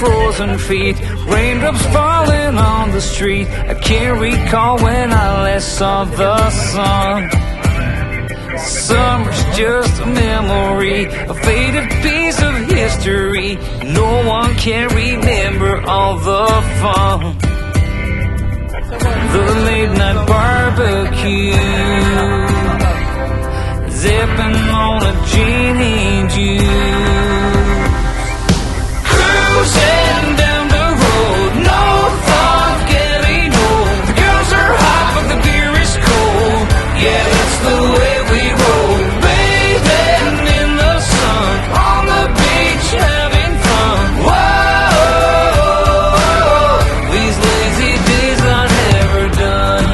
frozen feet, raindrops falling on the street. I can't recall when I last saw the sun. Summer's just a memory, a faded piece of history. No one can remember all the fun. The late night barbecue, zipping on a genie juice, cruising down the road, no thought getting old. The girls are hot but the beer is cold. Yeah, that's the way we roll, bathing in the sun, on the beach having fun. Whoa, these lazy days are never done.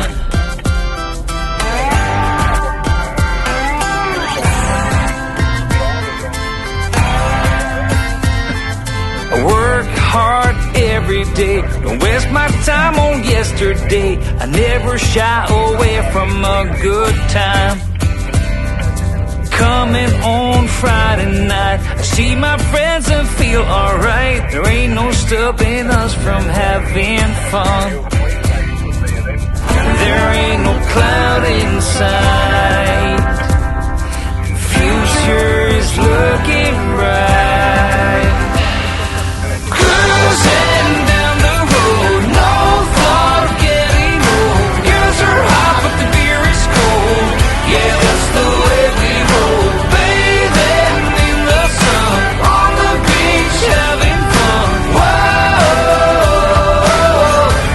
I work hard every day, don't waste my time on yesterday. I never shy away from a good time. Coming on Friday night, I see my friends and feel alright. There ain't no stopping us from having fun. There ain't no cloud in sight. Future is looking bright. Cruising down the road, no thought of getting old. Girls are hot but the beer is cold. Yeah, that's the way we roll, bathing in the sun, on the beach having fun. Whoa,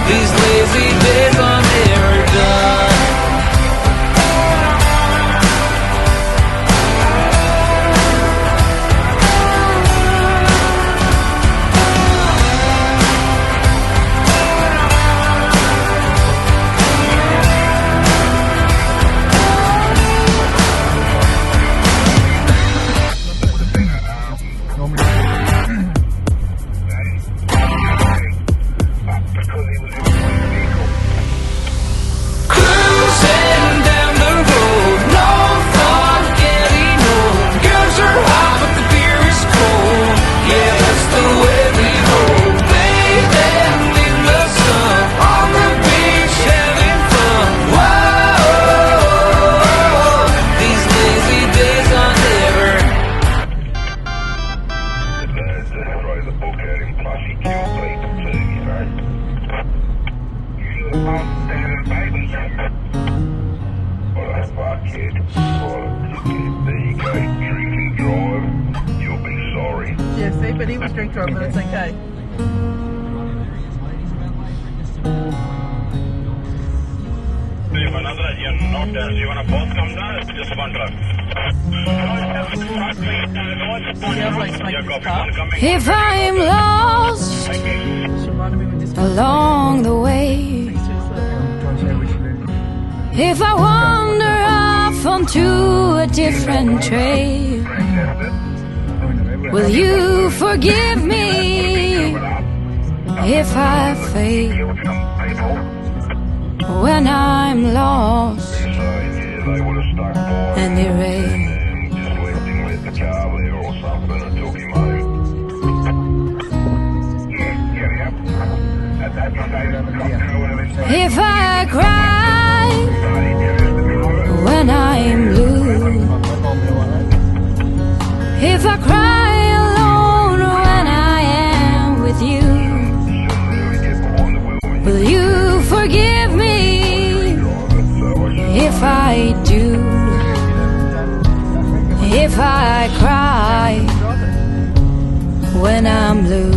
these Yeah, see, but he was drink driving, but it's okay. Adelaide, you're not there. Do you want to both come down? It's just one truck. Sounds like smoking car. If I'm lost She reminded me with this along the way, if I wander off onto a different trail, will you forgive me if I fail when I'm lost and erased? If I cry when I'm blue, if I cry alone when I am with you, will you forgive me if I do? If I cry when I'm blue?